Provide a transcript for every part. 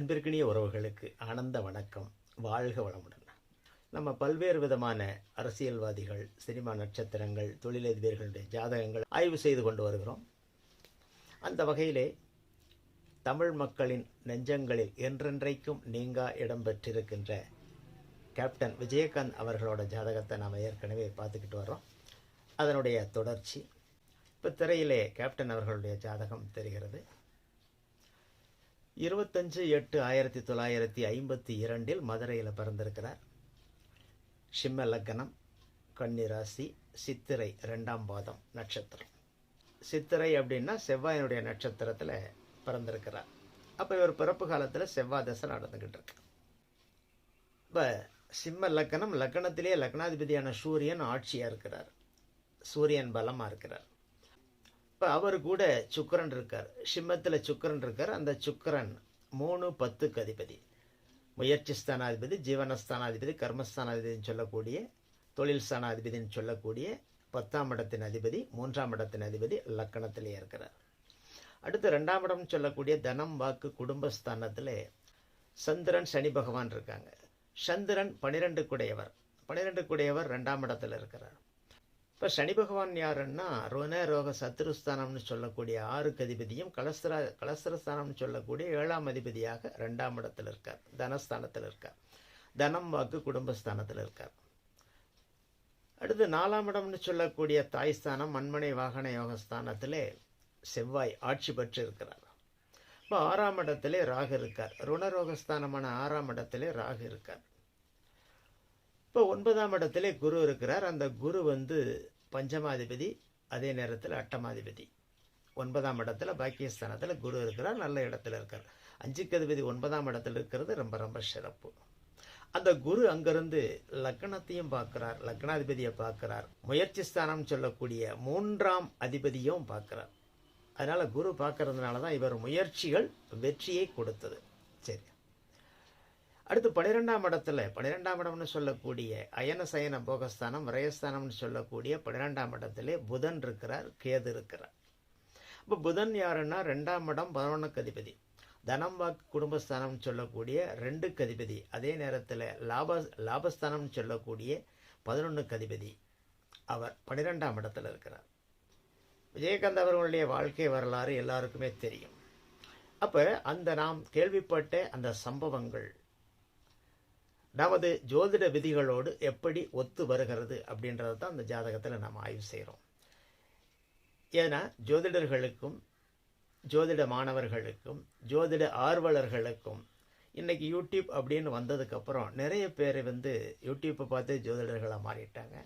அன்பிற்கினிய உறவுகளுக்கு ஆனந்த வணக்கம். வாழ்க வளமுடன். நம்ம பல்வேறு விதமான அரசியல்வாதிகள், சினிமா நட்சத்திரங்கள், தொழிலதிபர்களுடைய ஜாதகங்கள் ஆய்வு செய்து கொண்டு வருகிறோம். அந்த வகையிலே தமிழ் மக்களின் நெஞ்சங்களில் என்றென்றைக்கும் நீங்கா இடம் பெற்றிருக்கின்ற கேப்டன் விஜயகாந்த் அவர்களோட ஜாதகத்தை நாம் ஏற்கனவே பார்த்துக்கிட்டு வர்றோம். அதனுடைய தொடர்ச்சி இப்போ திரையிலே கேப்டன் அவர்களுடைய ஜாதகம் தெரிகிறது. 25/8/1952 மதுரையில் பிறந்திருக்கிறார். சிம்ம லக்னம், கன்னி ராசி, சித்திரை 2ஆம் பாதம் நட்சத்திரம். சித்திரை அப்படின்னா செவ்வாயினுடைய நட்சத்திரத்தில் பிறந்திருக்கிறார். அப்போ இவர் பிறப்பு காலத்தில் செவ்வாய் தசை நடந்துக்கிட்டு இருக்கு. இப்போ சிம்ம லக்னம், லக்னத்திலே லக்னாதிபதியான சூரியன் ஆட்சியாக இருக்கிறார். சூரியன் பலமாக இருக்கிறார். இப்போ அவர் கூட சுக்கிரன் இருக்கார். சிம்மத்தில் சுக்கிரன் இருக்கார். அந்த சுக்கிரன் 3-10க்கு அதிபதி, முயற்சி ஸ்தானாதிபதி, ஜீவனஸ்தானாதிபதி, கர்மஸ்தானாதிபதினு சொல்லக்கூடிய, தொழில் ஸ்தானாதிபதினு சொல்லக்கூடிய 10ஆம் இடத்தின் அதிபதி, 3ஆம் இடத்தின் அதிபதி லக்கணத்திலே இருக்கிறார். அடுத்து 2ஆம் இடம் சொல்லக்கூடிய தனம், வாக்கு, குடும்பஸ்தானத்தில் சந்திரன், சனி பகவான் இருக்காங்க. சந்திரன் 12 குடையவர், 12 குடையவர் 2ஆம் இடத்துல இருக்கிறார். இப்போ சனி பகவான் யாருன்னா ருண ரோக சத்ருஸ்தானம்னு சொல்லக்கூடிய 6க்கு அதிபதியும், கலஸ்திரஸ்தானம்னு சொல்லக்கூடிய 7ஆம் அதிபதியாக 2ஆம் இடத்தில் இருக்கார். தனஸ்தானத்தில் இருக்கார். தனம், வாக்கு, குடும்பஸ்தானத்தில் இருக்கார். அடுத்து 4ஆம் இடம்னு சொல்லக்கூடிய தாய்ஸ்தானம், மண்மனை வாகன யோகஸ்தானத்திலே செவ்வாய் ஆட்சி பெற்று இருக்கிறார். இப்போ 6ஆம் இடத்திலே ராகு இருக்கார். ருணரோகஸ்தானமான 6ஆம் இடத்திலே ராகு இருக்கார். இப்போ 9ஆம் இடத்திலே குரு இருக்கிறார். அந்த குரு பஞ்சமாதிபதி, அதே நேரத்தில் 8ஆதிபதி. 9ஆம் இடத்துல பாக்கியஸ்தானத்தில் குரு இருக்கிறார். நல்ல இடத்துல இருக்கார். 5க்கு அதிபதி 9ஆம் இடத்துல இருக்கிறது ரொம்ப ரொம்ப சிறப்பு. அந்த குரு அங்கிருந்து லக்னத்தையும் பார்க்கிறார், லக்னாதிபதியை பார்க்கிறார், முயற்சி ஸ்தானம் சொல்லக்கூடிய 3ஆம் அதிபதியும் பார்க்கிறார். அதனால குரு பார்க்கறதுனால தான் இவர் முயற்சிகள் வெற்றியை கொடுத்தது. சரி, அடுத்து 12ஆம் இடத்துல, 12ஆம் இடம்னு சொல்லக்கூடிய அயன சயன போகஸ்தானம், விரயஸ்தானம்னு சொல்லக்கூடிய 12ஆம் இடத்திலே புதன் இருக்கிறார், கேது இருக்கிறார். இப்போ புதன் யாருன்னா 2ஆம் இடம் 11க்கு அதிபதி, தனம், வாக்கு, குடும்பஸ்தானம்னு சொல்லக்கூடிய 2க்கு அதிபதி, அதே நேரத்தில் லாபஸ்தானம்னு சொல்லக்கூடிய 11க்கு அதிபதி. அவர் 12ஆம் இடத்துல இருக்கிறார். விஜயகாந்த் அவர்களுடைய வாழ்க்கை வரலாறு எல்லாருக்குமே தெரியும். அப்போ அந்த நாம் கேள்விப்பட்ட அந்த சம்பவங்கள் நமது ஜோதிட விதிகளோடு எப்படி ஒத்து வருகிறது அப்படின்றது தான் அந்த ஜாதகத்தில் நாம் ஆய்வு செய்கிறோம். ஏன்னா ஜோதிடர்களுக்கும், ஜோதிட மாணவர்களுக்கும், ஜோதிட ஆர்வலர்களுக்கும் இன்றைக்கி யூடியூப் அப்படின்னு வந்ததுக்கப்புறம் நிறைய பேர் யூடியூப்பை பார்த்து ஜோதிடர்களாக மாறிட்டாங்க.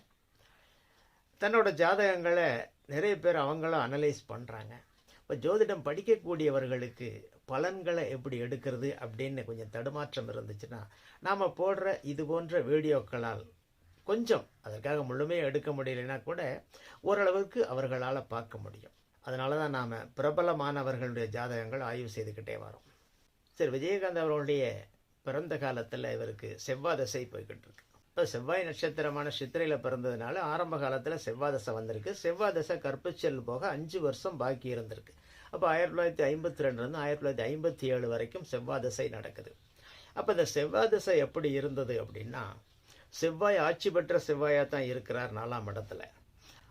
தன்னோட ஜாதகங்களை நிறைய பேர் அவங்களும் அனலைஸ் பண்ணுறாங்க. இப்போ ஜோதிடம் படிக்கக்கூடியவர்களுக்கு பலன்களை எப்படி எடுக்கிறது அப்படின்னு கொஞ்சம் தடுமாற்றம் இருந்துச்சுன்னா நாம் போடுற இது போன்ற வீடியோக்களால் கொஞ்சம், அதற்காக முழுமையாக எடுக்க முடியலைன்னா கூட ஓரளவுக்கு அவர்களால் பார்க்க முடியும். அதனால தான் நாம் பிரபலமானவர்களுடைய ஜாதகங்கள் ஆய்வு செய்துக்கிட்டே வரோம். சரி, விஜயகாந்த் அவர்களுடைய பிறந்த காலத்தில் இவருக்கு செவ்வாய் தசை போய்கிட்டு இருக்கு. இப்போ செவ்வாய் நட்சத்திரமான சித்திரையில் பிறந்ததுனால ஆரம்ப காலத்தில் செவ்வாய் தசை வந்திருக்கு. செவ்வாய் தசை கற்பிச்சல் போக 5 வருஷம் பாக்கி இருந்திருக்கு. அப்போ 1952 1957 வரைக்கும் செவ்வாய் தசை நடக்குது. அப்போ இந்த செவ்வாய் தசை எப்படி இருந்தது அப்படின்னா, செவ்வாய் ஆட்சி பெற்ற செவ்வாயாக தான் இருக்கிறார் 4ஆம் இடத்துல.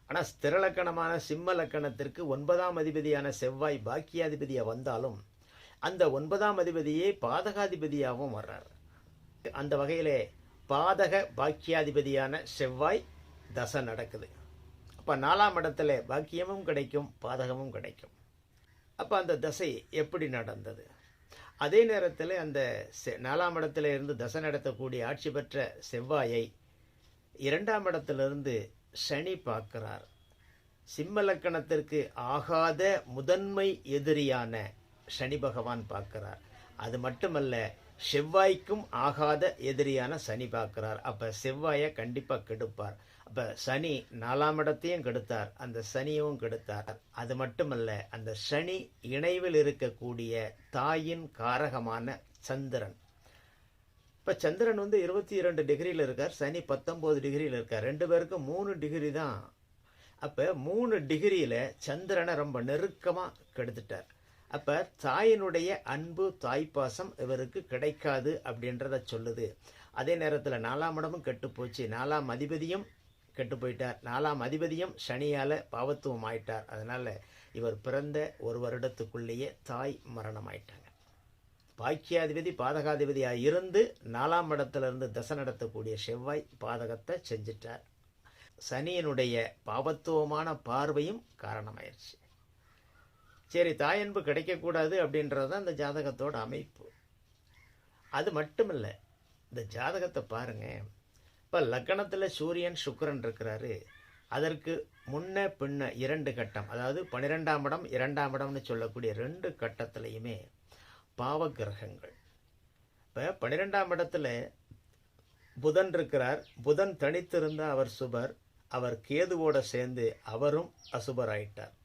ஆனால் ஸ்திரலக்கணமான சிம்ம லக்கணத்திற்கு 9ஆம் அதிபதியான செவ்வாய் பாக்கியாதிபதியாக வந்தாலும் அந்த 9ஆம் அதிபதியே பாதகாதிபதியாகவும் வர்றார். அந்த வகையிலே பாதக பாக்கியாதிபதியான செவ்வாய் தசை நடக்குது. அப்போ 4ஆம் இடத்துல பாக்கியமும் கிடைக்கும், பாதகமும் கிடைக்கும். அப்போ அந்த தசை எப்படி நடந்தது? அதே நேரத்தில் அந்த 4ஆம் இடத்துல இருந்து தசை நடத்தக்கூடிய ஆட்சி பெற்ற செவ்வாயை 2ஆம் இடத்திலிருந்து சனி பார்க்கிறார். சிம்ம லக்கணத்திற்கு ஆகாத முதன்மை எதிரியான சனி பகவான் பார்க்கிறார். அது மட்டுமல்ல, செவ்வாய்க்கும் ஆகாத எதிரியான சனி பார்க்கிறார். அப்போ செவ்வாயை கண்டிப்பாக கெடுப்பார். அப்போ சனி 4ஆம் இடத்தையும் கெடுத்தார், அந்த சனியும் கெடுத்தார். அது மட்டுமல்ல, அந்த சனி இணைவில் இருக்கக்கூடிய தாயின் காரகமான சந்திரன். இப்போ சந்திரன் 22 டிகிரியில் இருக்கார், சனி 19 டிகிரியில் இருக்கார். 2 பேருக்கும் 3 டிகிரி தான். அப்போ 3 டிகிரியில் சந்திரனை ரொம்ப நெருக்கமாக கெடுத்துட்டார். அப்போ தாயினுடைய அன்பு தாய்ப்பாசம் இவருக்கு கிடைக்காது அப்படின்றத சொல்லுது. அதே நேரத்தில் 4ஆம் இடமும் கெட்டு போச்சு, 4ஆம் அதிபதியும் கெட்டு போயிட்டார், 4ஆம் அதிபதியும் சனியால் பாவத்துவம் ஆயிட்டார். அதனால் இவர் பிறந்த ஒரு வருடத்துக்குள்ளேயே தாய் மரணம் ஆயிட்டாங்க. பாக்கியாதிபதி பாதகாதிபதியாக இருந்து 4ஆம் இடத்திலிருந்து தசை நடத்தக்கூடிய செவ்வாய் பாதகத்தை செஞ்சிட்டார். சனியினுடைய பாவத்துவமான பார்வையும் காரணமாயிருச்சு. சரி, தாயன்பு கிடைக்கக்கூடாது அப்படின்றது தான் இந்த ஜாதகத்தோட அமைப்பு. அது மட்டும் இல்லை, இந்த ஜாதகத்தை பாருங்க. இப்போ லக்னத்தில் சூரியன் சுக்கிரன் இருக்கிறாரு. அதற்கு முன்ன பின்ன 2 கட்டம், அதாவது 12ஆம் இடம் 2ஆம் இடம்னு சொல்லக்கூடிய 2 கட்டத்திலையுமே பாவ கிரகங்கள். இப்போ 12ஆம் இடத்துல புதன் இருக்கிறார். புதன் தனித்திருந்த அவர் சுபர், அவர் கேதுவோட சேர்ந்து அவரும் அசுபர் ஆயிட்டார்.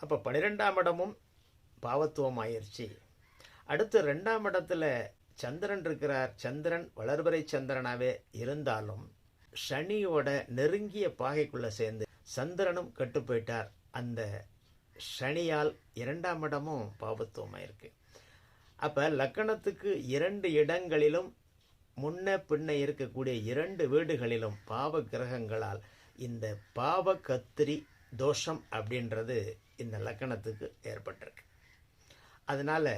அப்போ 12ஆம் இடமும் பாவத்துவம் ஆயிடுச்சு. அடுத்து 2ஆம் இடத்துல சந்திரன் இருக்கிறார். சந்திரன் வளர்பிறை சந்திரனாகவே இருந்தாலும் சனியோட நெருங்கிய பாகைக்குள்ளே சேர்ந்து சந்திரனும் கெட்டு போயிட்டார். அந்த சனியால் 2ஆம் இடமும் பாவத்துவம் ஆயிருக்கு. அப்போ லக்கணத்துக்கு 2 இடங்களிலும் முன்ன பின்ன இருக்கக்கூடிய 2 வீடுகளிலும் பாவ கிரகங்களால் இந்த பாவ கத்திரி தோஷம் அப்படின்றது இந்த லக்கணத்துக்கு ஏற்பட்டிருக்கு. அதனால்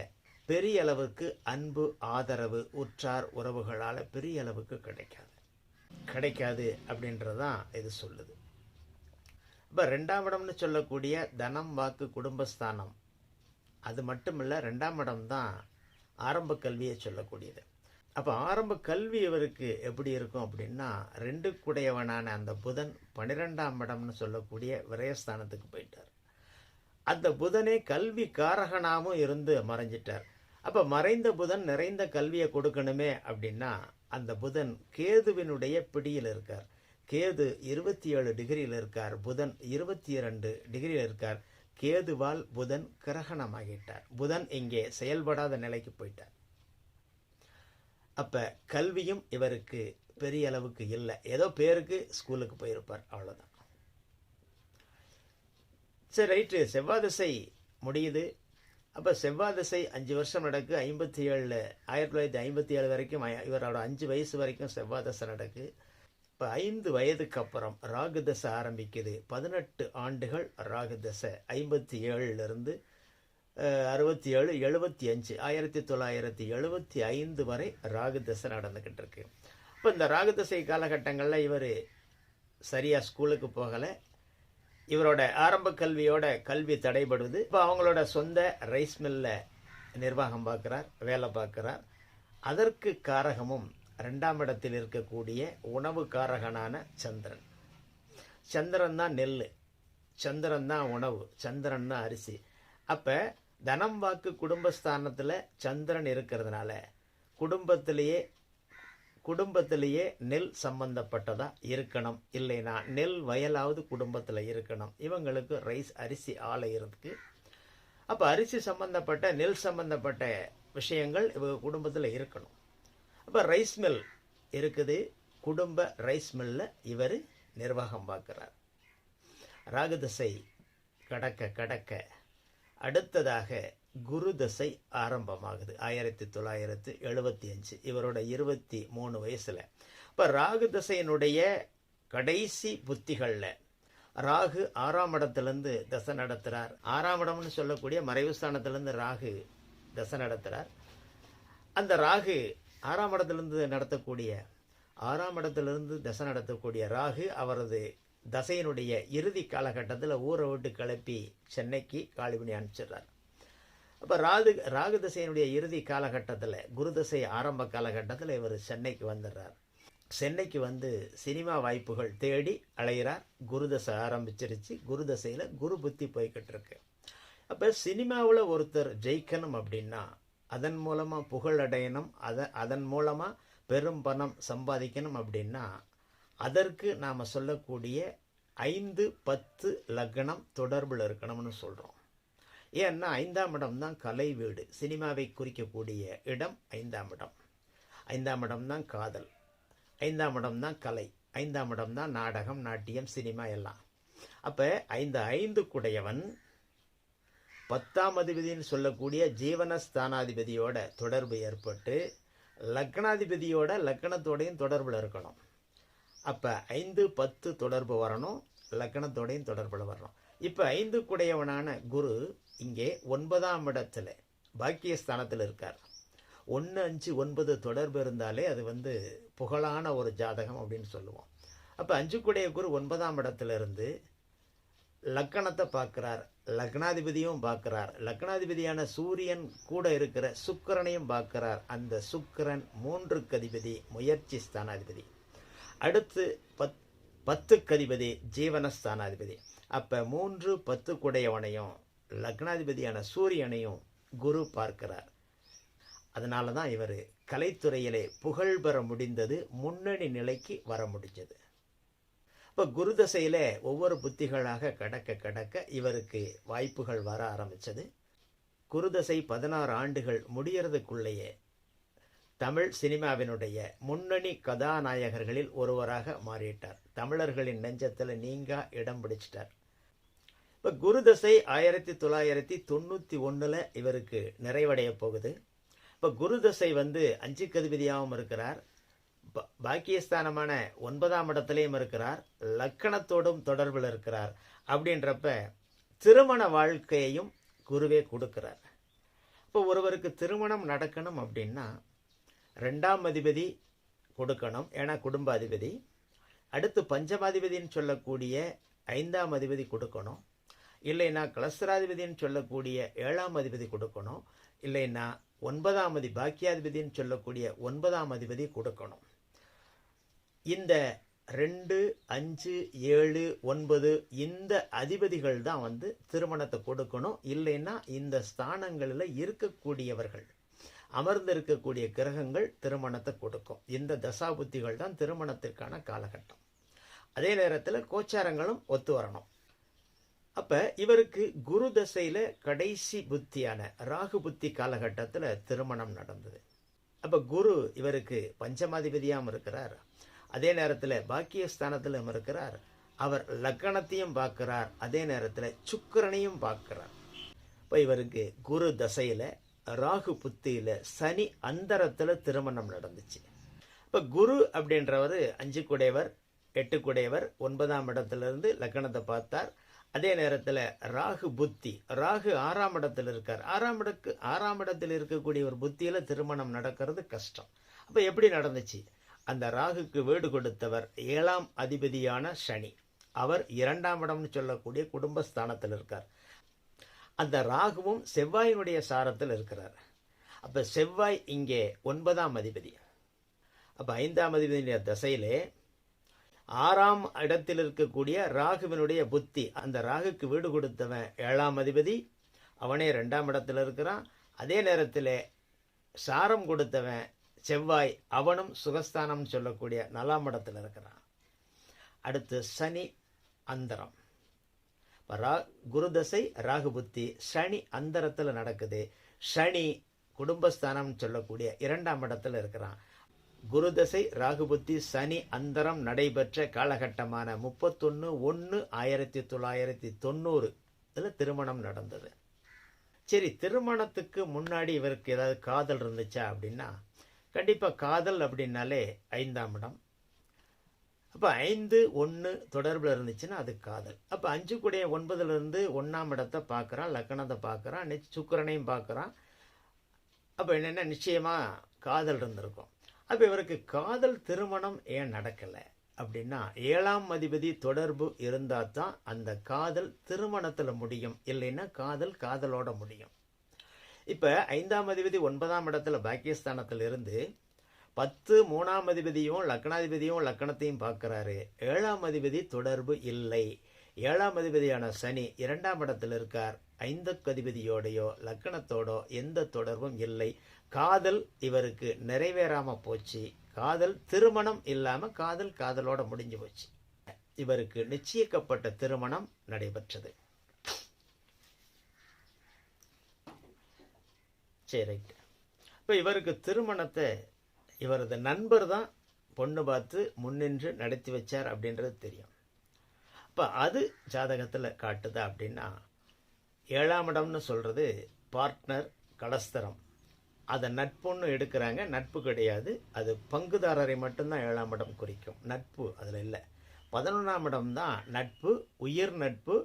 பெரிய அளவுக்கு அன்பு ஆதரவு உற்றார் உறவுகளால் பெரிய அளவுக்கு கிடைக்காது அப்படின்றதான் இது சொல்லுது. இப்போ 2ஆம் இடம்னு சொல்லக்கூடிய தனம் வாக்கு குடும்பஸ்தானம், அது மட்டும் இல்லை 2ஆம் இடம் தான் ஆரம்ப கல்வியை சொல்லக்கூடியது. அப்போ ஆரம்ப கல்வி இவருக்கு எப்படி இருக்கும் அப்படின்னா, 2 குடையவனான அந்த புதன் 12ஆம் இடம்னு சொல்லக்கூடிய விரயஸ்தானத்துக்கு போயிட்டார். அந்த புதனே கல்வி காரகனாகவும் இருந்து மறைஞ்சிட்டார். அப்போ மறைந்த புதன் நிறைந்த கல்வியை கொடுக்கணுமே அப்படின்னா அந்த புதன் கேதுவினுடைய பிடியில் இருக்கார். கேது 27 டிகிரியில் இருக்கார், புதன் 22 டிகிரியில் இருக்கார். கேதுவால் புதன் கிரகணமாகிட்டார். புதன் இங்கே செயல்படாத நிலைக்கு போயிட்டார். அப்போ கல்வியும் இவருக்கு பெரிய அளவுக்கு இல்லை, ஏதோ பேருக்கு ஸ்கூலுக்கு போயிருப்பார், அவ்வளோதான். சரி, ரைட்டு. செவ்வாய் திசை முடியுது. அப்போ செவ்வாய் திசை 5 வருஷம் நடக்கு. 1957 வரைக்கும் இவரோட 5 வயசு வரைக்கும் செவ்வாய் தசை நடக்கு. இப்போ 5 வயதுக்கு அப்புறம் ராகு தசை ஆரம்பிக்குது. 18 ஆண்டுகள் ராகு தசை. 57லிருந்து 67, 75, 1975 வரை ராகு தசை நடந்துக்கிட்டு இருக்கு. இப்போ இந்த ராகு தசை காலகட்டங்களில் இவர் சரியாக ஸ்கூலுக்கு போகலை. இவரோட ஆரம்ப கல்வியோட கல்வி தடைபடுது. இப்போ அவங்களோட சொந்த ரைஸ் மில்லில் நிர்வாகம் பார்க்குறார், வேலை பார்க்குறார். அதற்கு காரகமும் 2ஆம் இடத்தில் இருக்கக்கூடிய உணவு காரகனான சந்திரன். சந்திரன் தான் நெல், சந்திரன் தான் உணவு, சந்திரன் தான் அரிசி. அப்போ தனம் வாக்கு குடும்பஸ்தானத்தில் சந்திரன் இருக்கிறதுனால குடும்பத்திலேயே நெல் சம்பந்தப்பட்டதா இருக்கணும், இல்லைனா நெல் வயலாவது குடும்பத்தில் இருக்கணும். இவங்களுக்கு ரைஸ் அரிசி ஆலை இருக்கு. அப்போ அரிசி சம்பந்தப்பட்ட நெல் சம்பந்தப்பட்ட விஷயங்கள் இவங்க குடும்பத்தில் இருக்கணும். அப்போ ரைஸ் மில் இருக்குது, குடும்ப ரைஸ் மில்லில் இவர் நிர்வாகம் பார்க்குறார். ராகுதசை கடக்க அடுத்ததாக குரு தசை ஆரம்பமாகுது. 1975 இவரோட 23 வயசில். இப்போ ராகு தசையினுடைய கடைசி புத்திகளில் ராகு 6ஆம் இடத்துலேருந்து தசை நடத்துகிறார். 6ஆம் இடம்னு சொல்லக்கூடிய மறைவு ஸ்தானத்திலேருந்து ராகு தசை நடத்துகிறார். அந்த ராகு 6ஆம் இடத்திலிருந்து தசை நடத்தக்கூடிய ராகு அவரது தசையினுடைய இறுதி காலகட்டத்தில் ஊரை விட்டு கிளப்பி சென்னைக்கு காலி பண்ணி அனுப்பிச்சிடுறார். அப்போ ராகு தசையினுடைய இறுதி காலகட்டத்தில், குரு தசை ஆரம்ப காலகட்டத்தில் இவர் சென்னைக்கு வந்துடுறார். சென்னைக்கு வந்து சினிமா வாய்ப்புகள் தேடி அலைகிறார். குரு தசை ஆரம்பிச்சிருச்சு. குரு தசையில் குரு புத்தி போய்கிட்டு இருக்கு. அப்போ சினிமாவில் ஒருத்தர் ஜெயிக்கணும் அப்படின்னா, அதன் மூலமாக புகழ் அடையணும், அதன் மூலமாக பெரும் பணம் சம்பாதிக்கணும் அப்படின்னா, அதற்கு நாம் சொல்லக்கூடிய 5, 10 லக்னம் தொடர்பில் இருக்கணும்னு சொல்கிறோம். ஏன்னா 5ஆம் இடம் தான் கலை வீடு. சினிமாவை குறிக்கக்கூடிய இடம் 5ஆம் இடம். 5ஆம் இடம் தான் காதல், 5ஆம் இடம் தான் கலை, 5ஆம் இடம் தான் நாடகம், நாட்டியம், சினிமா எல்லாம். அப்போ 5 குடையவன் 10ஆம் அதிபதினு சொல்லக்கூடிய ஜீவனஸ்தானாதிபதியோட தொடர்பு ஏற்பட்டு லக்னாதிபதியோட லக்னத்தோடையும் தொடர்பில் இருக்கணும். அப்போ 5, 10 தொடர்பு வரணும், லக்னத்தோடையும் தொடர்பில் வரணும். இப்போ 5 குடையவனான குரு இங்கே 9ஆம் இடத்துல பாக்கியஸ்தானத்தில் இருக்கார். 1, 5, 9 தொடர்பு இருந்தாலே அது புகழான ஒரு ஜாதகம் அப்படின்னு சொல்லுவோம். அப்போ 5 குடைய குரு 9ஆம் இடத்துல இருந்து லக்கணத்தை பார்க்குறார், லக்னாதிபதியும் பார்க்குறார், லக்னாதிபதியான சூரியன் கூட இருக்கிற சுக்கிரனையும் பார்க்குறார். அந்த சுக்கிரன் 3க்கு அதிபதி, முயற்சி ஸ்தானாதிபதி. அடுத்து 10க்கு அதிபதி ஜீவனஸ்தானாதிபதி. அப்போ 3, 10 குடையவனையும் லக்னாதிபதியான சூரியனையும் குரு பார்க்கிறார். அதனால தான் இவர் கலைத்துறையிலே புகழ் பெற முடிந்தது, முன்னணி நிலைக்கு வர முடிஞ்சது. இப்போ குரு தசையில் ஒவ்வொரு புத்திகளாக கடக்க இவருக்கு வாய்ப்புகள் வர ஆரம்பித்தது. குருதசை 16 ஆண்டுகள் முடியறதுக்குள்ளேயே தமிழ் சினிமாவினுடைய முன்னணி கதாநாயகர்களில் ஒருவராக மாறிட்டார். தமிழர்களின் நெஞ்சத்தில் நீங்கா இடம் பிடிச்சிட்டார். இப்போ குருதசை 1991 இவருக்கு நிறைவடைய போகுது. இப்போ குருதசை 5க்கு அதிபதியாகவும் இருக்கிறார், பாக்கியஸ்தானமான 9ஆம் இடத்துலையும் இருக்கிறார், லக்கணத்தோடும் தொடர்பில் இருக்கிறார். அப்படின்றப்ப திருமண வாழ்க்கையையும் குருவே கொடுக்கிறார். இப்போ ஒருவருக்கு திருமணம் நடக்கணும் அப்படின்னா 2ஆம் அதிபதி கொடுக்கணும், ஏன்னா குடும்ப அதிபதி. அடுத்து பஞ்சமாதிபதினு சொல்லக்கூடிய 5ஆம் அதிபதி கொடுக்கணும், இல்லைன்னா கிளஸ்தராதிபதினு சொல்லக்கூடிய 7ஆம் அதிபதி கொடுக்கணும், இல்லைன்னா 9ஆம் பாக்கியாதிபதினு சொல்லக்கூடிய 9ஆம் அதிபதி கொடுக்கணும். இந்த 2, 5, 7, 9 இந்த அதிபதிகள் தான் திருமணத்தை கொடுக்கணும். இல்லைன்னா இந்த ஸ்தானங்களில் இருக்கக்கூடியவர்கள், அமர்ந்து இருக்கக்கூடிய கிரகங்கள் திருமணத்தை கொடுக்கும். இந்த தசாபுத்திகள் தான் திருமணத்திற்கான காலகட்டம். அதே நேரத்தில் கோச்சாரங்களும் ஒத்து வரணும். அப்போ இவருக்கு குரு தசையில் கடைசி புத்தியான ராகு புத்தி காலகட்டத்தில் திருமணம் நடந்தது. அப்போ குரு இவருக்கு பஞ்சமாதிபதியாகவும் இருக்கிறார், அதே நேரத்தில் பாக்கியஸ்தானத்திலும் இருக்கிறார். அவர் லக்கணத்தையும் பார்க்கிறார், அதே நேரத்தில் சுக்கிரனையும் பார்க்கிறார். இப்போ இவருக்கு குரு தசையில் ராகு புத்தியில் சனி அந்தரத்தில் திருமணம் நடந்துச்சு. இப்போ குரு அப்படின்றவர் 5 குடையவர், 8 குடையவர், 9ஆம் இடத்திலிருந்து லக்கணத்தை பார்த்தார். அதே நேரத்தில் ராகு புத்தி, ராகு 6ஆம் இடத்தில் இருக்கார். 6ஆம் இடத்தில் இருக்கக்கூடிய ஒரு புத்தியில் திருமணம் நடக்கிறது கஷ்டம். அப்போ எப்படி நடந்துச்சு? அந்த ராகுக்கு வீடு கொடுத்தவர் 7ஆம் அதிபதியான சனி, அவர் 2ஆம் இடம்னு சொல்லக்கூடிய குடும்பஸ்தானத்தில் இருக்கார். அந்த ராகுவும் செவ்வாயினுடைய சாரத்தில் இருக்கிறார். அப்போ செவ்வாய் இங்கே 9ஆம் அதிபதி. அப்போ 5ஆம் அதிபதியுடைய தசையிலே 6ஆம் இடத்தில் இருக்கக்கூடிய ராகுவினுடைய புத்தி, அந்த ராகுக்கு வீடு கொடுத்தவன் 7ஆம் அதிபதி, அவனே 2ஆம் இடத்துல இருக்கிறான். அதே நேரத்தில் சாரம் கொடுத்தவன் செவ்வாய், அவனும் சுகஸ்தானம் சொல்லக்கூடிய 4ஆம் இடத்துல இருக்கிறான். அடுத்து சனி அந்தரம். குருதசை ராகு புத்தி சனி அந்தரத்தில் நடக்குது. சனி குடும்பஸ்தானம் சொல்லக்கூடிய 2ஆம் இடத்துல இருக்கிறான். குருதசை ராகு புத்தி சனி அந்தரம் நடைபெற்ற காலகட்டமான 31/1/1990 திருமணம் நடந்தது. சரி, திருமணத்துக்கு முன்னாடி இவருக்கு ஏதாவது காதல் இருந்துச்சா அப்படின்னா, கண்டிப்பாக காதல் அப்படின்னாலே 5ஆம் இடம். அப்போ 5, 1 தொடர்பில் இருந்துச்சுன்னா அது காதல். அப்போ 5 கூடிய 9லேருந்து 1ஆம் இடத்தை பார்க்குறான், லக்கணத்தை பார்க்குறான், சுக்கிரனையும் பார்க்குறான். அப்போ என்னென்னா நிச்சயமாக காதல் இருந்திருக்கும். அப்போ இவருக்கு காதல் திருமணம் ஏன் நடக்கலை அப்படின்னா, 7ஆம் அதிபதி தொடர்பு இருந்தால் தான் அந்த காதல் திருமணத்தில் முடியும், இல்லைன்னா காதலோட முடியும். இப்போ 5ஆம் அதிபதி 9ஆம் இடத்துல பாக்கியஸ்தானத்தில் இருந்து 10 3ஆம் அதிபதியும் லக்னாதிபதியும் லக்கணத்தையும் பார்க்குறாரு. 7ஆம் அதிபதி தொடர்பு இல்லை. 7ஆம் அதிபதியான சனி 2ஆம் இடத்துல இருக்கார். 5க்கு அதிபதியோடையோ லக்கணத்தோடோ எந்த தொடர்பும் இல்லை. காதல் இவருக்கு நிறைவேறாமல் போச்சு. காதல் திருமணம் இல்லாமல் காதலோட முடிஞ்சு போச்சு. இவருக்கு நிச்சயிக்கப்பட்ட திருமணம் நடைபெற்றது. சரி, ரைட். இப்போ இவருக்கு திருமணத்தை இவரது நண்பர் தான் பொண்ணு பார்த்து முன்னின்று நடத்தி வச்சார் அப்படின்றது தெரியும். இப்போ அது ஜாதகத்தில் காட்டுதா அப்படின்னா, 7ஆம் இடம்னு சொல்கிறது பார்ட்னர் கலஸ்தரம். அதை நட்புன்னு எடுக்கிறாங்க. நட்பு கிடையாது, அது பங்குதாரரை மட்டும்தான் 7ஆம் இடம் குறிக்கும். நட்பு அதில் இல்லை. 11ஆம் இடம் தான் நட்பு, உயிர் நட்பு.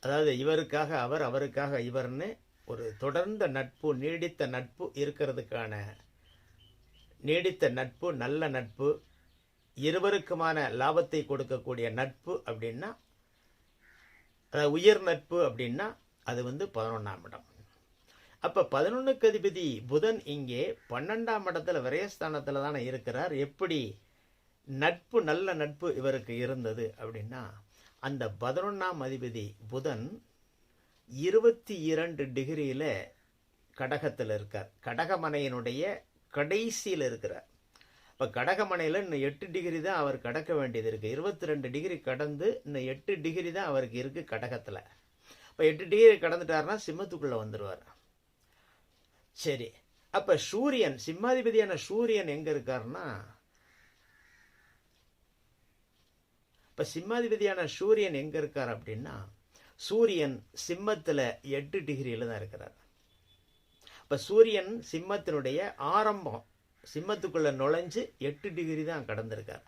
அதாவது இவருக்காக அவர், அவருக்காக இவர்னு ஒரு தொடர்ந்த நட்பு, நீடித்த நட்பு இருக்கிறதுக்கான நீடித்த நட்பு, நல்ல நட்பு, இருவருக்குமான லாபத்தை கொடுக்கக்கூடிய நட்பு அப்படின்னா, அதாவது உயிர் நட்பு அப்படின்னா அது 11ஆம் இடம். அப்போ 11க்கு அதிபதி புதன் இங்கே 12ஆம் இடத்துல விரயஸ்தானத்தில் தானே இருக்கிறார். எப்படி நட்பு, நல்ல நட்பு இவருக்கு இருந்தது அப்படின்னா, அந்த 11ஆம் அதிபதி புதன் 22 டிகிரியில் கடகத்தில் இருக்கார். கடகமனையினுடைய கடைசியில் இருக்கிறார். இப்போ கடகமனையில் இன்னும் 8 டிகிரி தான் அவர் கடக்க வேண்டியது இருக்குது. 22 டிகிரி கடந்து இன்னும் 8 டிகிரி தான் அவருக்கு இருக்குது கடகத்தில். இப்போ 8 டிகிரி கடந்துட்டாருன்னா சிம்மத்துக்குள்ளே வந்துடுவார். சரி, அப்போ சூரியன், சிம்மாதிபதியான சூரியன் எங்கே இருக்காருன்னா, இப்போ சிம்மாதிபதியான சூரியன் எங்கே இருக்கார் அப்படின்னா, சூரியன் சிம்மத்தில் 8 டிகிரியில் தான் இருக்கிறார். இப்போ சூரியன் சிம்மத்தினுடைய ஆரம்பம், சிம்மத்துக்குள்ளே நுழைஞ்சு 8 டிகிரி தான் கடந்திருக்கார்.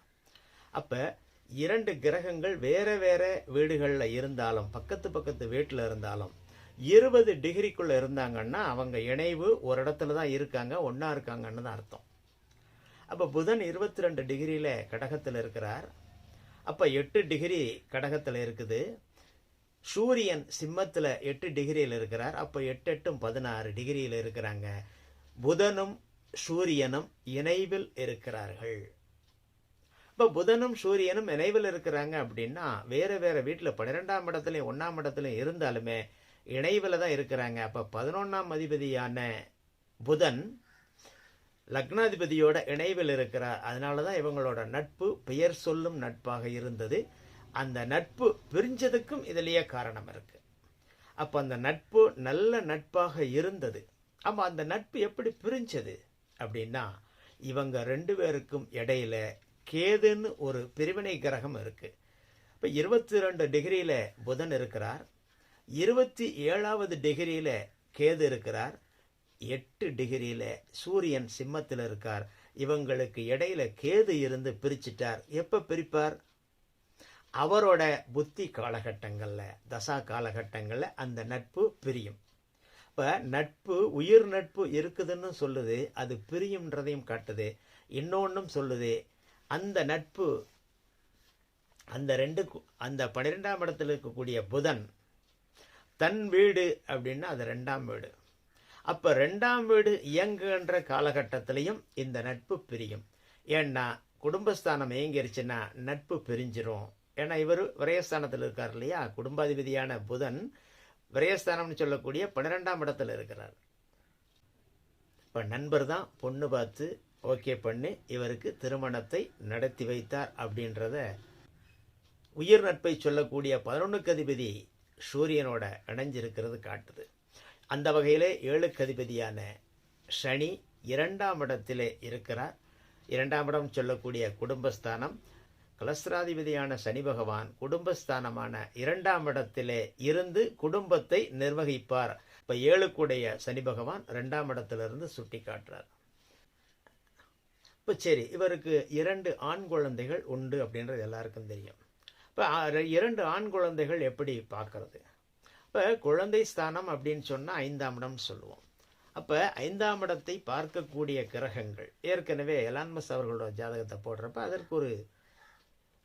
அப்போ 2 கிரகங்கள் வேறு வேறு வீடுகளில் இருந்தாலும், பக்கத்து வீட்டில் இருந்தாலும் 20 டிகிரிக்குள்ளே இருந்தாங்கன்னா அவங்க இணைவு ஒரு இடத்துல தான் இருக்காங்க, ஒன்றா இருக்காங்கன்னு தான் அர்த்தம். அப்போ புதன் 22 டிகிரியில் கடகத்தில் இருக்கிறார். அப்போ 8 டிகிரி கடகத்தில் இருக்குது. சூரியன் சிம்மத்தில் 8 டிகிரியில் இருக்கிறார். அப்போ 8 8 16 டிகிரியில் இருக்கிறாங்க. புதனும் சூரியனும் இணைவில் இருக்கிறார்கள். இப்போ புதனும் சூரியனும் இணைவில் இருக்கிறாங்க அப்படின்னா, வேறு வேறு வீட்டில் 12ஆம் இடத்துலையும் 1ஆம் இடத்துலையும் இருந்தாலுமே இணைவில் தான் இருக்கிறாங்க. அப்போ 11ஆம் அதிபதியான புதன் லக்னாதிபதியோட இணைவில் இருக்கிறார். அதனால தான் இவங்களோட நட்பு பெயர் சொல்லும் நட்பாக இருந்தது. அந்த நட்பு பிரிஞ்சதுக்கும் இதிலேயே காரணம் இருக்கு. அப்போ அந்த நட்பு நல்ல நட்பாக இருந்தது. ஆமாம், அந்த நட்பு எப்படி பிரிஞ்சது அப்படின்னா, இவங்க 2 பேருக்கும் இடையில கேதுன்னு ஒரு பிரிவினை கிரகம் இருக்கு. இப்போ 22 டிகிரியில் புதன் இருக்கிறார், 27வது டிகிரியில் கேது இருக்கிறார், 8 டிகிரியில் சூரியன் சிம்மத்தில் இருக்கார். இவங்களுக்கு இடையில கேது இருந்து பிரிச்சிட்டார். எப்போ பிரிப்பார்? அவரோட புத்தி காலகட்டங்களில், தசா காலகட்டங்களில் அந்த நட்பு பிரியும். இப்போ நட்பு, உயிர் நட்பு இருக்குதுன்னு சொல்லுது, அது பிரியும்ன்றதையும் காட்டுது. இன்னொன்றும் சொல்லுது, அந்த நட்பு அந்த 12ஆம் இடத்துல இருக்கக்கூடிய புதன் தன் வீடு அப்படின்னா அது 2ஆம் வீடு. அப்போ 2ஆம் வீடு இயங்குகின்ற காலகட்டத்திலையும் இந்த நட்பு பிரியும். ஏன்னா குடும்பஸ்தானம் இயங்கிருச்சுன்னா நட்பு பிரிஞ்சிரும். ஏன்னா இவர் விரயஸ்தானத்தில் இருக்கார் இல்லையா, குடும்பாதிபதியான புதன் விரயஸ்தானம்னு சொல்லக்கூடிய 12ஆம் இடத்துல இருக்கிறார். இப்போ நண்பர் தான் பொண்ணு பார்த்து ஓகே பண்ணி இவருக்கு திருமணத்தை நடத்தி வைத்தார் அப்படின்றத உயிர் நட்பை சொல்லக்கூடிய 11க்கு அதிபதி சூரியனோட இணைஞ்சிருக்கிறது காட்டுது. அந்த வகையில் 7க்கு அதிபதியான சனி 2ஆம் இடத்திலே இருக்கிறார். 2ஆம் இடம் சொல்லக்கூடிய குடும்பஸ்தானம். கலஸ்திராதிபதியான சனி பகவான் குடும்பஸ்தானமான 2ஆம் இடத்திலே இருந்து குடும்பத்தை நிர்வகிப்பார். இப்போ 7க்குடைய சனி பகவான் 2ஆம் இடத்திலிருந்து சுட்டி காட்டுறார். இப்போ சரி, இவருக்கு 2 ஆண் குழந்தைகள் உண்டு அப்படின்றது எல்லாருக்கும் தெரியும். இப்போ 2 ஆண் குழந்தைகள் எப்படி பார்க்கறது? இப்போ குழந்தை ஸ்தானம் அப்படின்னு சொன்னால் 5ஆம் இடம் சொல்லுவோம். அப்போ 5ஆம் இடத்தை பார்க்கக்கூடிய கிரகங்கள் ஏற்கனவே எலான்மஸ் அவர்களோட ஜாதகத்தை போடுறப்ப அதற்கு ஒரு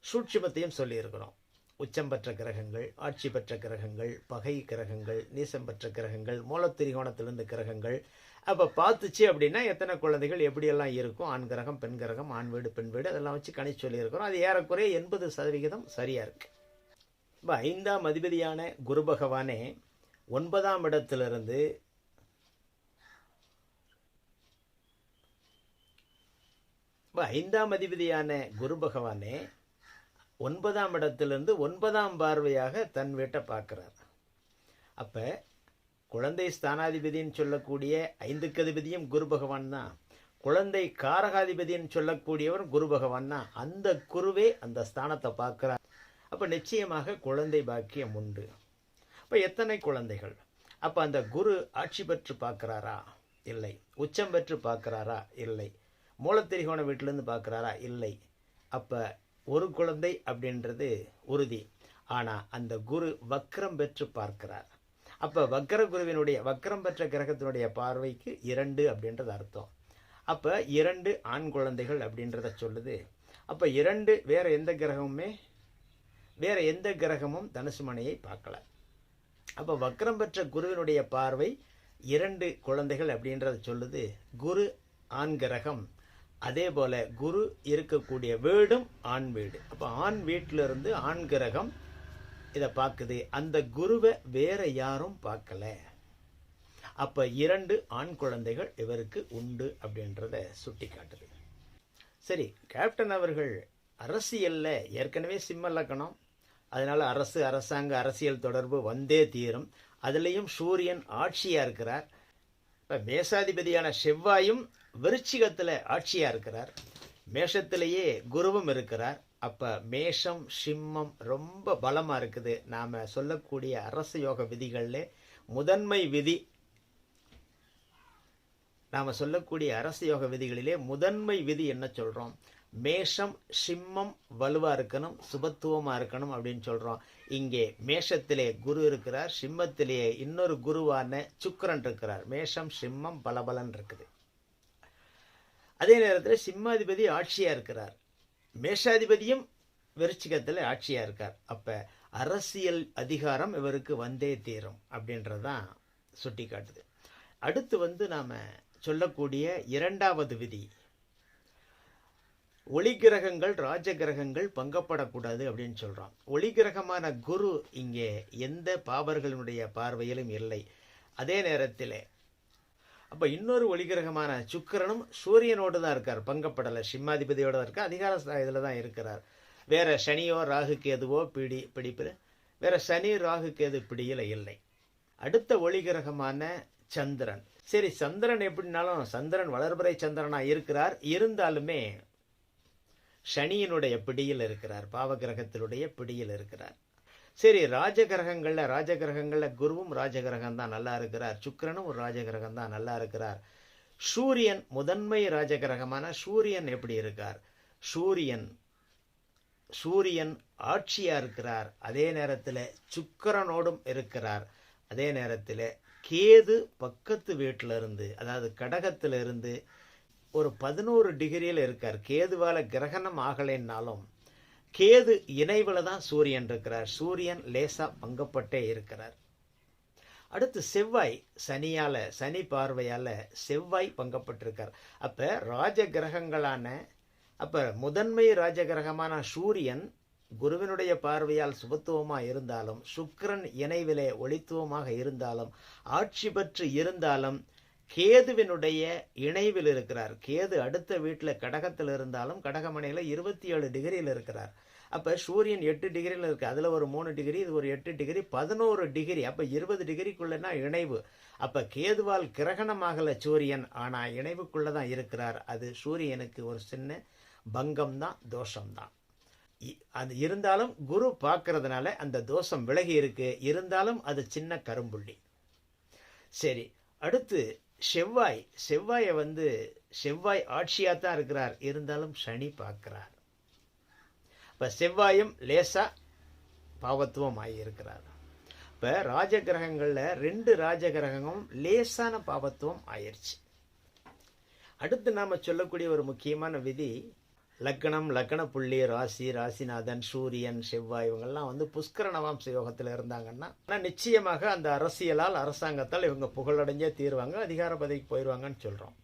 சூட்சுமத்தையும் சொல்லியிருக்கிறோம். உச்சம் பெற்ற கிரகங்கள், ஆட்சி பெற்ற கிரகங்கள், பகை கிரகங்கள், நீசம் பெற்ற கிரகங்கள், மூலத்திரிகோணத்திலிருந்து கிரகங்கள். அப்போ பார்த்துச்சு அப்படின்னா எத்தனை குழந்தைகள் எப்படியெல்லாம் இருக்கும், ஆண் கிரகம் பெண் கிரகம், ஆண் வீடு பெண் வீடு, அதெல்லாம் வச்சு கணிச்சு சொல்லியிருக்கிறோம். அது ஏறக்குறைய 80% சரியாக இருக்கு. இப்போ 5ஆம் அதிபதியான குரு பகவானே 9ஆம் இடத்திலிருந்து இப்போ 5ஆம் அதிபதியான குரு பகவானே 9ஆம் இடத்திலிருந்து 9ஆம் பார்வையாக தன் வீட்டை பார்க்குறார். அப்போ குழந்தை ஸ்தானாதிபதின்னு சொல்லக்கூடிய 5க்கு அதிபதியும் குரு பகவான் தான். குழந்தை காரகாதிபதின்னு சொல்லக்கூடியவர் குரு பகவான் தான். அந்த குருவே அந்த ஸ்தானத்தை பார்க்குறார். அப்போ நிச்சயமாக குழந்தை பாக்கியம் உண்டு. இப்போ எத்தனை குழந்தைகள்? அப்போ அந்த குரு ஆட்சி பெற்று பார்க்குறாரா? இல்லை. உச்சம் பெற்று பார்க்குறாரா? இல்லை. மூலத்திரிகோண வீட்டிலேருந்து பார்க்குறாரா? இல்லை. அப்போ ஒரு குழந்தை அப்படின்றது உறுதி. ஆனால் அந்த குரு வக்ரம் பெற்று பார்க்கிறார். அப்போ வக்ர குருவினுடைய வக்ரம் பெற்ற கிரகத்தினுடைய பார்வைக்கு 2 அப்படின்றது அர்த்தம். அப்போ 2 ஆண் குழந்தைகள் அப்படின்றத சொல்லுது. அப்போ 2 வேற எந்த கிரகமும் தனுசு மனையை பார்க்கல. அப்போ வக்ரம் பெற்ற குருவினுடைய பார்வை 2 குழந்தைகள் அப்படின்றத சொல்லுது. குரு ஆண் கிரகம். அதே போல குரு இருக்கக்கூடிய வீடும் ஆண் வீடு. அப்போ ஆண் வீட்டிலிருந்து ஆண் கிரகம் இதை பார்க்குது. அந்த குருவை வேற யாரும் பார்க்கல. அப்போ 2 ஆண் குழந்தைகள் இவருக்கு உண்டு அப்படின்றத சுட்டி காட்டுது. சரி, கேப்டன் அவர்கள் அரசியல்ல ஏற்கனவே சிம்ம லக்னம், அதனால அரசு, அரசாங்க, அரசியல் தொடர்பு வந்தே தீரும். அதுலேயும் சூரியன் ஆட்சியா இருக்கிறார். இப்போ மேஷாதிபதியான செவ்வாயும் விருச்சிகத்தில் ஆட்சியா இருக்கிறார். மேஷத்திலேயே குருவும் இருக்கிறார். அப்போ மேஷம் சிம்மம் ரொம்ப பலமாக இருக்குது. நாம் சொல்லக்கூடிய அரச யோக விதிகளில் முதன்மை விதி, நாம் சொல்லக்கூடிய அரச யோக விதிகளிலே முதன்மை விதி என்ன சொல்கிறோம்? மேஷம் சிம்மம் வலுவாக இருக்கணும், சுபத்துவமாக இருக்கணும் அப்படின்னு சொல்கிறோம். இங்கே மேஷத்திலே குரு இருக்கிறார், சிம்மத்திலேயே இன்னொரு குருவான சுக்கிரன் இருக்கிறார். மேஷம் சிம்மம் பலபலன் இருக்குது. அதே நேரத்தில் சிம்மாதிபதி ஆட்சியாக இருக்கிறார், மேஷாதிபதியும் விருச்சிகத்தில் ஆட்சியாக இருக்கார். அப்போ அரசியல் அதிகாரம் இவருக்கு வந்தே தீரும் அப்படின்றதான் சுட்டி காட்டுது. அடுத்து நாம் சொல்லக்கூடிய 2வது விதி, ஒளி கிரகங்கள் ராஜ கிரகங்கள் பங்கப்படக்கூடாது அப்படின்னு சொல்கிறோம். ஒளி கிரகமான குரு இங்கே எந்த பாவர்களுடைய பார்வையிலும் இல்லை. அதே நேரத்தில் அப்போ இன்னொரு ஒளி கிரகமான சுக்கிரனும் சூரியனோடு தான் இருக்கார், பங்கப்படலை, சிம்மாதிபதியோடு தான் இருக்கார், அதிகார இதில் தான் இருக்கிறார். வேற சனியோ ராகு கேதுவோ பிடிப்பில், வேற சனி ராகு கேது பிடியில் இல்லை. அடுத்த ஒளி கிரகமான சந்திரன். சரி, சந்திரன் எப்படினாலும் சந்திரன் வளர்பிறை சந்திரனா இருக்கிறார், இருந்தாலுமே சனியினுடைய பிடியில் இருக்கிறார், பாவகிரகத்தினுடைய பிடியில் இருக்கிறார். சரி, ராஜகிரகங்களில் குருவும் ராஜகிரகம் தான் நல்லா இருக்கிறார், சுக்கிரனும் ஒரு ராஜகிரகம் தான் நல்லா இருக்கிறார். சூரியன் முதன்மை ராஜகிரகமான சூரியன் எப்படி இருக்கார்? சூரியன் ஆட்சியா இருக்கிறார். அதே நேரத்தில் சுக்கிரனோடும் இருக்கிறார். அதே நேரத்தில் கேது பக்கத்து வீட்டில இருந்து, அதாவது கடகத்திலிருந்து ஒரு 11 டிகிரியில் இருக்கார். கேதுவால கிரகணம் ஆகலைன்னாலும் கேது இணைவில் தான் சூரியன் இருக்கிறார். சூரியன் லேசா பங்கப்பட்டே இருக்கிறார். அடுத்து செவ்வாய், சனி பார்வையால செவ்வாய் பங்கப்பட்டிருக்கார். அப்ப ராஜ கிரகங்களான முதன்மை ராஜகிரகமான சூரியன் குருவினுடைய பார்வையால் சுபத்துவமாக இருந்தாலும், சுக்கிரன் இணைவிலே ஒளித்துவமாக இருந்தாலும், ஆட்சி பெற்று இருந்தாலும், கேதுவினுடைய இணைவில் இருக்கிறார். கேது அடுத்த வீட்டில் கடகத்தில் இருந்தாலும் கடகமனையில் 27 டிகிரியில் இருக்கிறார். அப்போ சூரியன் 8 டிகிரியில் இருக்கு, அதில் ஒரு 3 டிகிரி, இது ஒரு 8 டிகிரி, 11 டிகிரி. அப்போ 20 டிகிரிக்குள்ளனா இணைவு. அப்போ கேதுவால் கிரகணமாகல சூரியன், ஆனால் இணைவுக்குள்ளே தான் இருக்கிறார். அது சூரியனுக்கு ஒரு சின்ன பங்கம் தான், தோஷம்தான். அது இருந்தாலும் குரு பார்க்கறதுனால அந்த தோஷம் விலகி இருக்கு. இருந்தாலும் அது சின்ன கரும்புள்ளி. சரி, அடுத்து செவ்வாய் ஆட்சியாக தான் இருக்கிறார், இருந்தாலும் சனி பார்க்கிறார். இப்போ செவ்வாயும் லேசா பாவத்துவம் ஆகியிருக்கிறார். இப்போ ராஜகிரகங்களில் 2 ராஜகிரகமும் லேசான பாவத்துவம் ஆயிடுச்சு. அடுத்து நாம் சொல்லக்கூடிய ஒரு முக்கியமான விதி, லக்ன புள்ளி, ராசிநாதன், சூரியன், செவ்வாய் இவங்கெல்லாம் புஷ்கர நவாம்ச யோகத்தில் இருந்தாங்கன்னா நிச்சயமாக அந்த அரசியலால், அரசாங்கத்தால் இவங்க புகழடைஞ்சே தீருவாங்க, அதிகார பதவிக்கு போயிடுவாங்கன்னு சொல்கிறோம்.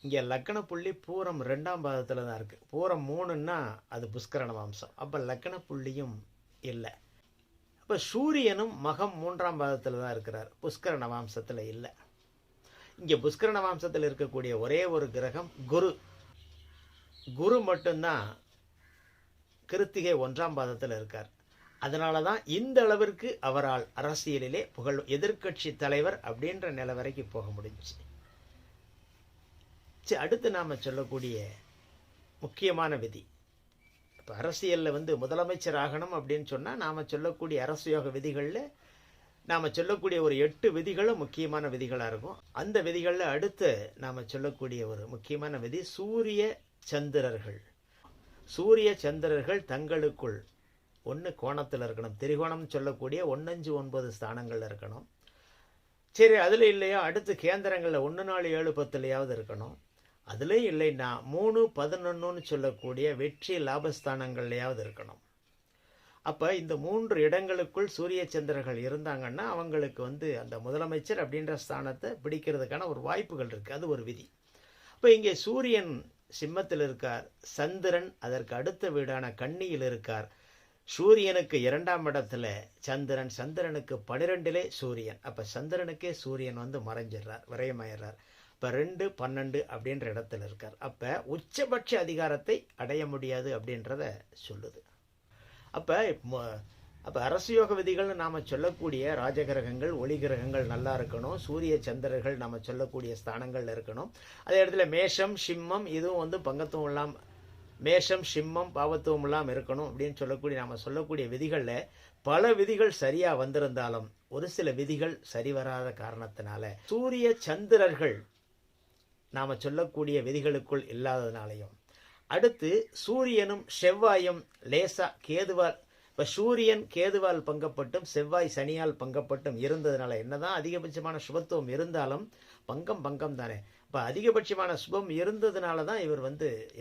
இங்கே லக்ன புள்ளி பூரம் 2ஆம் பாதத்தில் தான் இருக்குது. பூரம் 3ன்னா அது புஷ்கர நவாம்சம். அப்போ லக்ன புள்ளியும் இல்லை. அப்போ சூரியனும் மகம் 3ஆம் பாதத்தில் தான் இருக்கிறார், புஷ்கர நவாம்சத்தில் இல்லை. இங்கே புஷ்கர நவாம்சத்தில் இருக்கக்கூடிய ஒரே ஒரு கிரகம் குரு மட்டும்தான் கிருத்திகை 1ஆம் பாதத்தில் இருக்கார். அதனால தான் இந்த அளவிற்கு அவரால் அரசியலிலே புகழ், எதிர்கட்சி தலைவர் அப்படின்ற நிலை வரைக்கும் போக முடிஞ்சிச்சு. அடுத்து நாம் சொல்லக்கூடிய முக்கியமான விதி, இப்போ அரசியலில் முதலமைச்சர் ஆகணும் அப்படின்னு சொன்னால் நாம் சொல்லக்கூடிய அரசு யோக விதிகளில் நாம் சொல்லக்கூடிய ஒரு 8 விதிகளும் முக்கியமான விதிகளாக இருக்கும். அந்த விதிகளில் அடுத்து நாம் சொல்லக்கூடிய ஒரு முக்கியமான விதி சூரிய சந்திரர்கள். சூரிய சந்திரர்கள் தங்களுக்குள் ஒன்று கோணத்தில் இருக்கணும். திரிகோணம் சொல்லக்கூடிய 1, 5, 9 ஸ்தானங்களில் இருக்கணும். சரி, அதில் இல்லையா அடுத்து கேந்திரங்களில் 1, 4, 7, 10லையாவது இருக்கணும். அதுலேயும் இல்லைன்னா 3, 11ன்னு சொல்லக்கூடிய வெற்றி லாபஸ்தானங்கள்லையாவது இருக்கணும். அப்போ இந்த 3 இடங்களுக்குள் சூரிய சந்திரர்கள் இருந்தாங்கன்னா அவங்களுக்கு அந்த முதலமைச்சர் அப்படின்ற ஸ்தானத்தை பிடிக்கிறதுக்கான ஒரு வாய்ப்புகள் இருக்குது. அது ஒரு விதி. இப்போ இங்கே சூரியன் சிம்மத்தில் இருக்கார், சந்திரன் அதற்கு அடுத்த வீடான கன்னியில் இருக்கார். சூரியனுக்கு 2ஆம் இடத்துல சந்திரன், சந்திரனுக்கு 12லே சூரியன். அப்போ சந்திரனுக்கே சூரியன் மறைஞ்சிடுறார், விரயமாயிடுறார். இப்போ 2, 12 அப்படின்ற இடத்துல இருக்கார். அப்போ உச்சபட்ச அதிகாரத்தை அடைய முடியாது அப்படின்றத சொல்லுது. அப்போ அரசயோக விதிகள்னு நாம் சொல்லக்கூடிய ராஜகிரகங்கள், ஒளி கிரகங்கள் நல்லா இருக்கணும். சூரிய சந்திரர்கள் நாம் சொல்லக்கூடிய ஸ்தானங்கள் இருக்கணும். அதே இடத்துல மேஷம், சிம்மம் இதுவும் பங்கத்துவம் இல்லாமல், மேஷம் சிம்மம் பாவத்துவம் இல்லாமல் இருக்கணும் அப்படின்னு சொல்லக்கூடிய நாம் சொல்லக்கூடிய விதிகளில் பல விதிகள் சரியாக வந்திருந்தாலும் ஒரு சில விதிகள் சரிவராத காரணத்தினால சூரிய சந்திரர்கள் நாம் சொல்லக்கூடிய விதிகளுக்குள் இல்லாததுனாலையும், அடுத்து சூரியனும் செவ்வாயும் லேசா கேதுவால், இப்போ சூரியன் கேதுவால் பங்கப்பட்டும் செவ்வாய் சனியால் பங்கப்பட்டும் இருந்ததுனால என்னதான் அதிகபட்சமான சுபத்துவம் இருந்தாலும் பங்கம் தானே. இப்போ அதிகபட்சமான சுபம் இருந்ததுனால தான் இவர்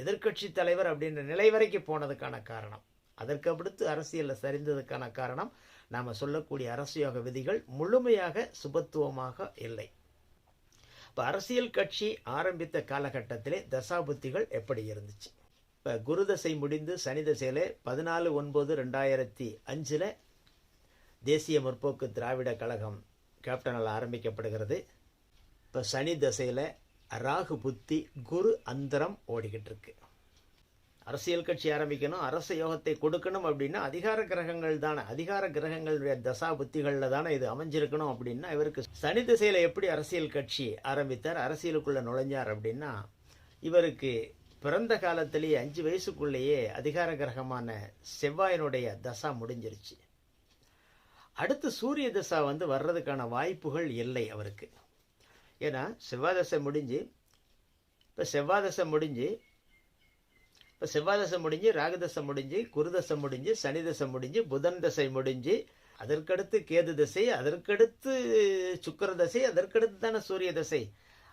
எதிர்க்கட்சி தலைவர் அப்படின்ற நிலை வரைக்கும் போனதுக்கான காரணம். அதற்கு அடுத்து அரசியலில் சரிந்ததுக்கான காரணம் நாம் சொல்லக்கூடிய அரசியல் விதிகள் முழுமையாக சுபத்துவமாக இல்லை. இப்போ அரசியல் கட்சி ஆரம்பித்த காலகட்டத்திலே தசாபுத்திகள் எப்படி இருந்துச்சு? இப்போ குரு தசை முடிந்து சனி தசையில் 14/9/2005 தேசிய முற்போக்கு திராவிட கழகம் கேப்டனால் ஆரம்பிக்கப்படுகிறது. இப்போ சனி தசையில் ராகு புத்தி குரு அந்தரம் ஓடிக்கிட்டு இருக்கு. அரசியல் கட்சி ஆரம்பிக்கணும், அரச யோகத்தை கொடுக்கணும் அப்படின்னா அதிகார கிரகங்கள் தானே, அதிகார கிரகங்களுடைய தசா புத்திகளில் தானே இது அமைஞ்சிருக்கணும். அப்படின்னா இவருக்கு சனி திசையில் எப்படி அரசியல் கட்சி ஆரம்பித்தார், அரசியலுக்குள்ளே நுழைஞ்சார் அப்படின்னா இவருக்கு பிறந்த காலத்திலேயே 5 வயசுக்குள்ளேயே அதிகார கிரகமான செவ்வாயினுடைய தசா முடிஞ்சிருச்சு. அடுத்து சூரிய தசா வர்றதுக்கான வாய்ப்புகள் இல்லை அவருக்கு. ஏன்னா செவ்வாய் தசை முடிஞ்சு செவ்வாதசை முடிஞ்சு ராகுதசை முடிஞ்சு குருதசை முடிஞ்சு சனி தசை முடிஞ்சு புதன் தசை முடிஞ்சு அதற்கடுத்து கேது தசை, அதற்கடுத்து சுக்கிர தசை, அதற்கடுத்து தானே சூரிய தசை.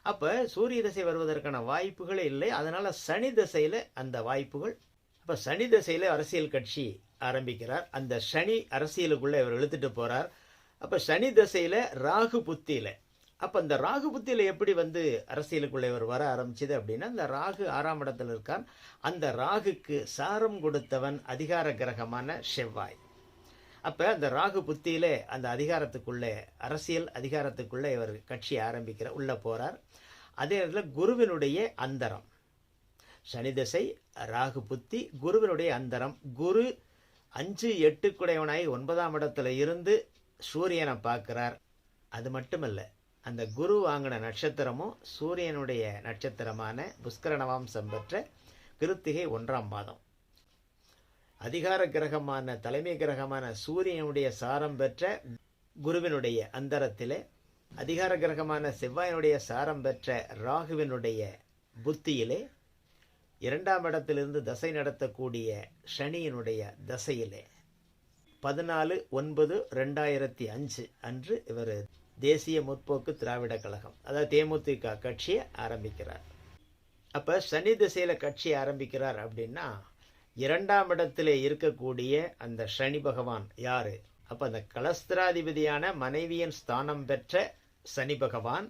அப்போ சூரிய தசை வருவதற்கான வாய்ப்புகளே இல்லை. அதனால் சனி தசையில் அந்த வாய்ப்புகள். அப்போ சனி தசையில் அரசியல் கட்சி ஆரம்பிக்கிறார். அந்த சனி அரசியலுக்குள்ளே இவர் இழுத்துட்டு போகிறார். அப்போ சனி தசையில் ராகு புத்தியில், அப்போ அந்த ராகு புத்தியில் எப்படி அரசியலுக்குள்ளே இவர் வர ஆரம்பிச்சது அப்படின்னா, அந்த ராகு 6ஆம் இடத்துல இருக்கான். அந்த ராகுக்கு சாரம் கொடுத்தவன் அதிகார கிரகமான செவ்வாய். அப்போ அந்த ராகு புத்தியிலே அந்த அதிகாரத்துக்குள்ளே, அரசியல் அதிகாரத்துக்குள்ளே இவர் கட்சி உள்ளே போகிறார். அதே நேரத்தில் குருவினுடைய அந்தரம், சனி தசை ராகு புத்தி குருவினுடைய அந்தரம். குரு 5, 8 குடையவனாய் 9ஆம் இடத்துல இருந்து சூரியனை பார்க்கிறார். அது மட்டுமல்ல, அந்த குரு வாங்கின நட்சத்திரமும் சூரியனுடைய நட்சத்திரமான புஷ்கர நவாம்சம் பெற்ற கிருத்திகை 1ஆம் மாதம். அதிகார கிரகமான தலைமை கிரகமான சூரியனுடைய சாரம் பெற்ற குருவினுடைய அந்தரத்திலே, அதிகார கிரகமான செவ்வாயினுடைய சாரம் பெற்ற ராகுவினுடைய புத்தியிலே, 2ஆம் இடத்திலிருந்து தசை நடத்தக்கூடிய சனியினுடைய தசையிலே 14/9/2005 அன்று இவர் தேசிய முற்போக்கு திராவிட கழகம், அதாவது தேமுதிக கட்சியை ஆரம்பிக்கிறார். அப்போ சனி திசையில் கட்சி ஆரம்பிக்கிறார் அப்படின்னா 2ஆம் இடத்திலே இருக்கக்கூடிய அந்த சனி பகவான் யாரு? அப்போ அந்த கலஸ்திராதிபதியான மனைவியின் ஸ்தானம் பெற்ற சனி பகவான்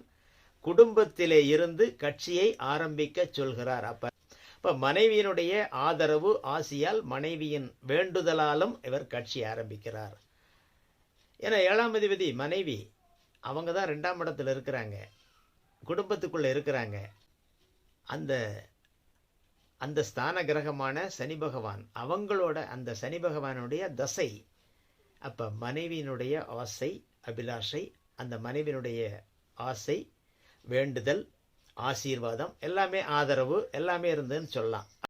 குடும்பத்திலே இருந்து கட்சியை ஆரம்பிக்க சொல்கிறார். அப்போ மனைவியினுடைய ஆதரவு ஆசியால், மனைவியின் வேண்டுதலாலும் இவர் கட்சி ஆரம்பிக்கிறார். ஏன்னா 7ஆம் அதிபதி மனைவி, அவங்க தான் 2ஆம் இடத்துல இருக்கிறாங்க, குடும்பத்துக்குள்ளே இருக்கிறாங்க. அந்த ஸ்தான கிரகமான சனி பகவான், அவங்களோட அந்த சனி பகவானுடைய தசை. அப்போ மனைவியினுடைய ஆசை, அபிலாஷை, அந்த மனைவியினுடைய ஆசை, வேண்டுதல், ஆசீர்வாதம் எல்லாமே, ஆதரவு எல்லாமே இருந்ததுன்னு சொல்லலாம்.